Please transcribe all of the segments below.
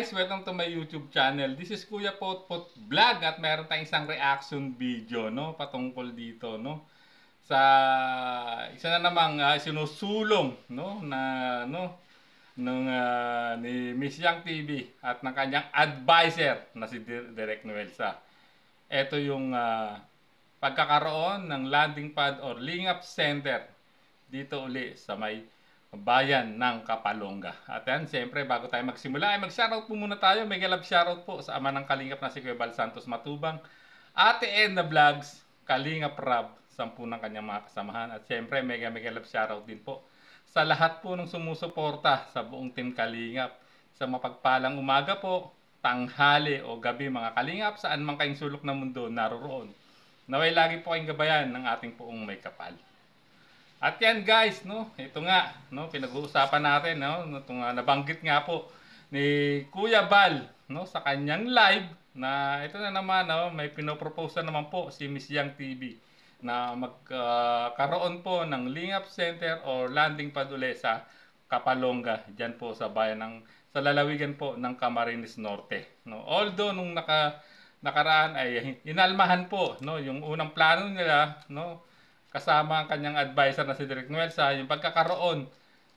guys, welcome to my YouTube channel. This is Kuya Potpot Vlog at meron tayong isang reaction video, no, patungkol dito, no, sa isa na namang sinusulong, no, ni Miss Yang TV at ng kanyang advisor na si Direk Noelsa. Ito yung pagkakaroon ng landing pad or link-up center dito uli sa may bayan ng Kapalonga. At yan, siyempre, bago tayo magsimula, ay mag-shoutout po muna tayo. Mega love shoutout po sa ama ng Kalingap na si Kuya Bal Santos Matubang, Ate Edna Vlogs, Kalingap Rab, 10 ng kanyang mga kasamahan. At siyempre, mega love shoutout din po sa lahat po ng sumusuporta sa buong Team Kalingap. Sa mapagpalang umaga po, tanghali o gabi mga Kalingap, saan man kayong sulok ng mundo naroroon. Naway lagi po kayong gabayan ng ating poong may kapal. At yan guys, no, ito nga, no, pinag-uusapan natin, no, itong nabanggit nga po ni Kuya Bal, no, sa kanyang live na ito na naman, no, may pinopropose na naman po si Miss Yang TV na magkaroon po ng link-up center or landing pad uli sa Kapalonga, diyan po sa bayan ng sa lalawigan po ng Camarines Norte, no. Although nung nakaraan ay inalmahan po, no, yung unang plano nila, no, kasama ang kanyang advisor na si Direk Noelsa, yung pagkakaroon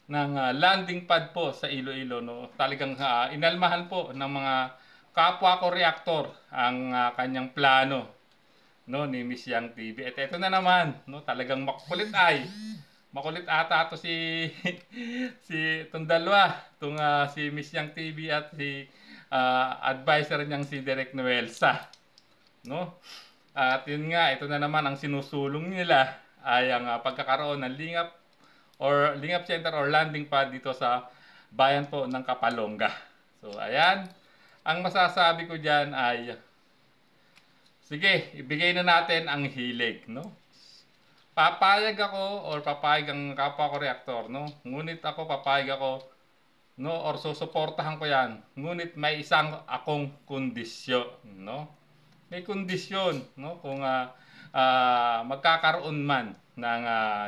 ng landing pad po sa Iloilo, no. Talagang inalmahan po ng mga kapwa ko reactor ang kanyang plano, no, ni Miss Yang TV. At ito na naman, no, talagang makulit ata to si itong dalawa, si Miss Yang TV at si advisor niyang si Direk Noelsa, no. At yun nga, ito na naman ang sinusulong nila ay ang pagkakaroon ng link-up center or landing pad dito sa bayan po ng Kapalonga. So ayan, ang masasabi ko diyan ay sige, ibigay na natin ang hilig, no. Papayag ako or papayag ang kapwa ko reactor, no. Ngunit ako papayag ako, no, or susuportahan ko 'yan. Ngunit may isang akong kondisyon, no. May kondisyon, no, kung magkakaroon man ng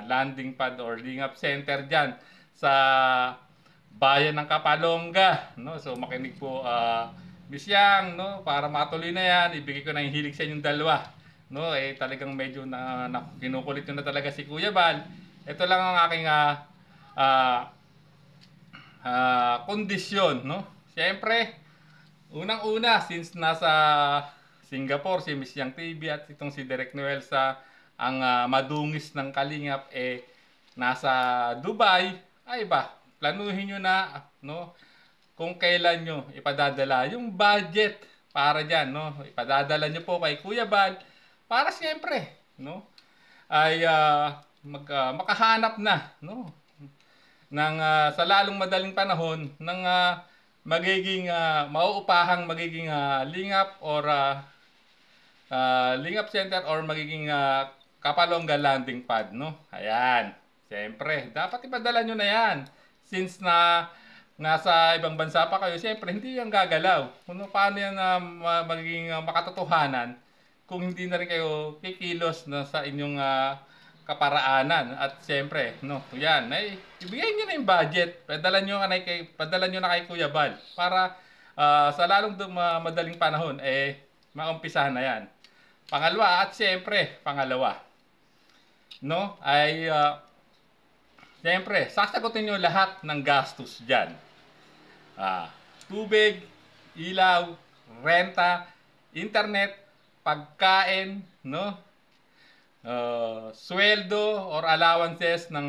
landing pad or link-up center dyan sa bayan ng Kapalonga, no. So makinig po Miss Yang, no, para matuloy na yan, ibigay ko na yung hilig sa inyong dalawa, no. Talagang medyo kinukulit na talaga si Kuya Bal. Ito lang ang aking kondisyon, no. Siyempre, unang-una, since nasa Singapore si Miss Yang TV at itong si Direk Noelsa, ang madungis ng Kalingap nasa Dubai, ay ba, planuhin nyo na, no, kung kailan nyo ipadadala yung budget para dyan, no. Ipadadala nyo po kay Kuya Bal para siyempre, no, ay makahanap na, no, ng sa lalong madaling panahon ng magiging mauupahang magiging link-up or link-up center or magiging Kapalonga landing pad, no. Ayan, siyempre dapat ipadala nyo na yan since nasa ibang bansa pa kayo. Siyempre hindi yan gagalaw. Paano yan magiging makatotohanan kung hindi na rin kayo kikilos na sa inyong kaparaanan. At siyempre, no, yan, ibigay niyo na yung budget. Padala niyo na kay Kuya Bal para sa lalong madaling panahon maumpisahan na yan. Pangalawa, no, ay siyempre, sasagutin niyo lahat ng gastos diyan. Tubig, ilaw, renta, internet, pagkain, no, sweldo or allowances ng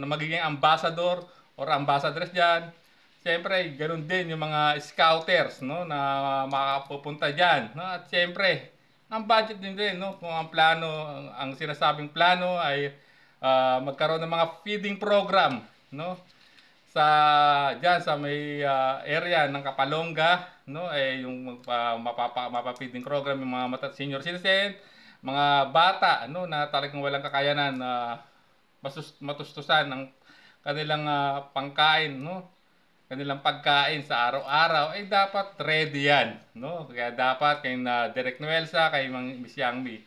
magiging ambassador or ambassadress diyan. Siyempre, ganoon din yung mga scouters, no, na makapupunta diyan, no. At siyempre, ang budget din, no, kung ang plano, ang sinasabing plano ay magkaroon ng mga feeding program, no, diyan sa may area ng Kapalonga, no, yung mapapfeeding program yung mga senior citizen, mga bata, no, na talagang walang kakayanan na matustusan ng kanilang pangkain, no, kanilang pagkain sa araw-araw, ay dapat ready yan, no. Kaya dapat kay Direk Noelsa, kay Miss Yang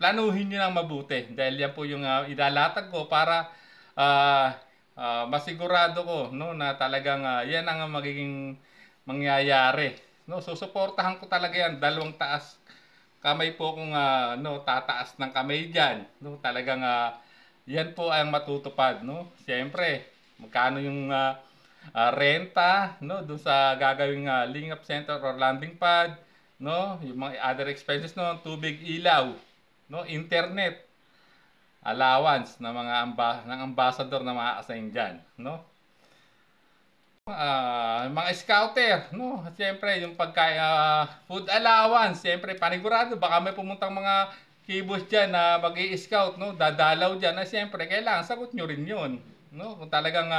planuhin nyo ng mabuti dahil yan po yung idalatag ko para masigurado ko, no, na talagang yan ang magiging mangyayari. No, susuportahan ko talaga yan, dalawang taas kamay po kung no, tataas ng kamay diyan, no, talagang yan po ang matutupad, no. Siyempre, magkano yung renta, no, doon sa gagawing link-up center or landing pad, no, yung mga other expenses, no, tubig, ilaw, no, internet, allowance ng mga ng ambassador na ma-assign diyan, no. Mga scouter, no, siyempre yung food allowance, siyempre panigurado baka may pumuntang mga kibos diyan na mag-i-scout, no, dadalaw diyan, na siyempre kailangan sagot nyo rin 'yon, no, kung talagang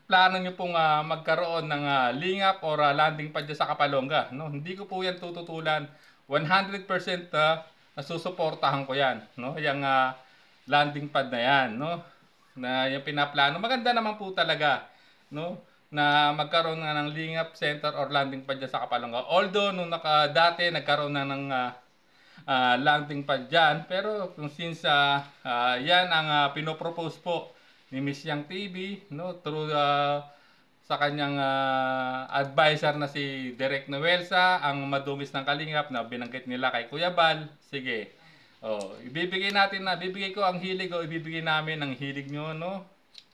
plano nyo pong magkaroon ng link-up or landing pad sa Kapalonga, no? Hindi ko po yan tututulan. 100% nasusuportahan ko yan, no? Yung landing pad na yan, no? Na yung pinaplano. Maganda naman po talaga, no? Na magkaroon nga ng link-up center or landing pad sa Kapalonga. Although, nung dati nagkaroon na ng landing pad dyan, pero since yan ang pinopropose po ni Miss Yang TV, no, through sa kanyang advisor na si Derek Noelsa, ang madungis ng kalingap na binanggit nila kay Kuya Bal. Sige. Bibigay ko ang hilig o ibibigay namin ang hilig nyo, no,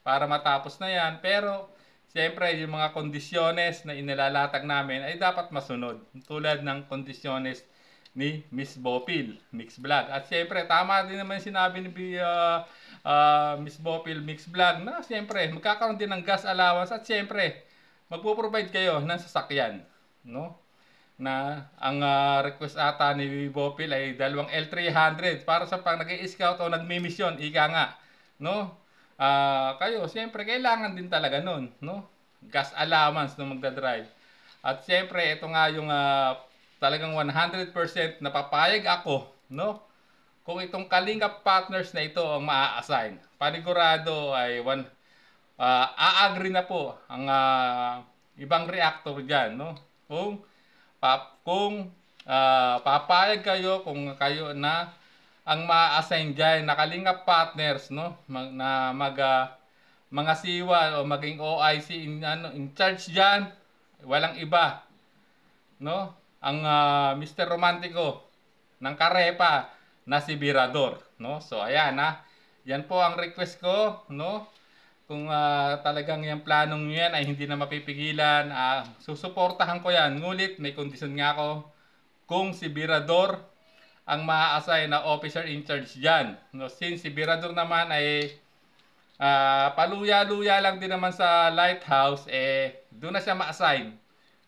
para matapos na yan. Pero siyempre, yung mga kondisyones na inilalatag namin ay dapat masunod. Tulad ng kondisyones ni Miss Bopil, Mix Vlog. At siyempre, tama din naman sinabi ni Miss Bopil Mix Vlog na siyempre magkakaroon din ng gas allowance at siyempre magpo-provide kayo ng sasakyan, no? Na ang request ata ni Bopil ay dalawang L300 para sa pag nag-i-scout o nagmi-mission, ika nga, no? Kayo siyempre kailangan din talaga nun, no? Gas allowance na magdadrive. At siyempre ito nga yung talagang 100% napapayag ako, no? Kung itong Kalingap partners na ito ang maa-assign, panigurado ay a-agree na po ang ibang reactor diyan, no? Kung papayag kayo, kung kayo na ang maa-assign diyan na Kalingap partners, no? Mga siwa o maging OIC in charge diyan, walang iba, no? Ang Mr. Romantico ng Karepa na si Birador, no? So ayan yan po ang request ko, no? Kung talagang yung planong nyo yan ay hindi na mapipigilan, susuportahan ko yan. Ngulit may kondisyon nga ako kung si Birador ang maa-assign na officer in charge diyan, no? Since si Birador naman ay paluya-luya lang din naman sa lighthouse, doon na siya ma-assign.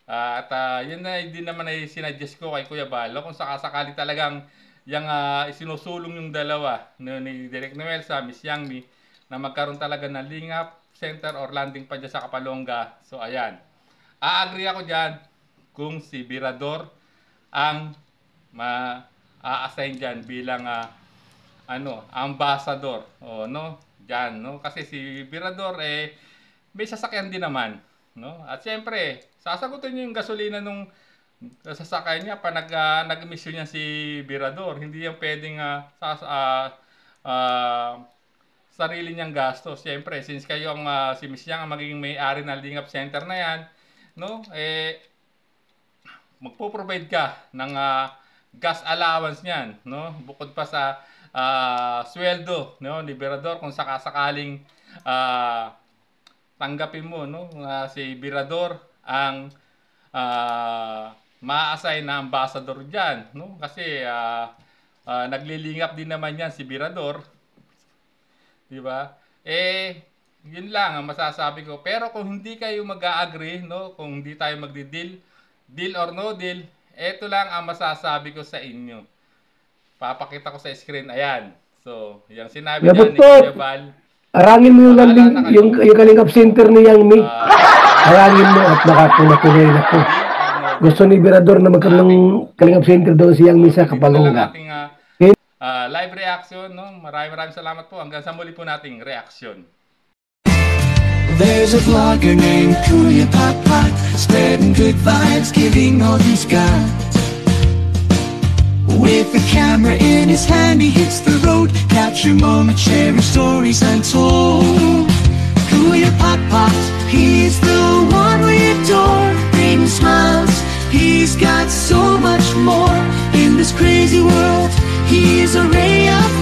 At yun na din naman ay sinuggest ko kay Kuya Balo kung sakasakali talagang yung isinusulong yung dalawa, no, ni Derek Noel sa Miss Yangmi na magkaroon talaga ng link-up center or landing pa dyan sa Kapalonga. So ayan, a-agree ako dyan kung si Birador ang ma-assign dyan bilang ambassador, no, dyan, no, kasi si Birador may sasakyan din naman, no, at siyempre sasagutin niyo yung gasolina nung sasakay niya pa nag-mission niya si Birador. Hindi yan pwedeng sarili niyang gasto. Siyempre, since kayo ang si Miss Yang ang magiging may-ari ng link-up center na yan, no, magpo-provide ka ng gas allowance niyan, no, bukod pa sa sweldo, no, ni Birador kung sakasakaling tanggapin mo, no, si Birador ang ma-assign na ambassador diyan, no? Kasi naglilingap din naman yan si Birador, di ba? Yun lang ang masasabi ko. Pero kung hindi kayo mag-a-agree, no, kung hindi tayo magdi-deal, deal or no deal, eto lang ang masasabi ko sa inyo. Papakita ko sa screen, ayan. So, yung sinabi niya ni Kuya Bal, arangin mo yung landing, yung Kalingap center ni Yangmi. Arangin mo at nakapulatuloy na po. Gusto ni Birador na magkaroon ng Kalingap center doon si Yangmi sa Kapalonga. Live reaction, no? Maraming salamat po. Hanggang sa muli po nating reaction. There's a vlogger named Kuya Papa, spreading good vibes, giving all he's got. With the camera in his hand, he hits the road, capture moments, sharing stories untold. He's got so much more in this crazy world. He is a ray of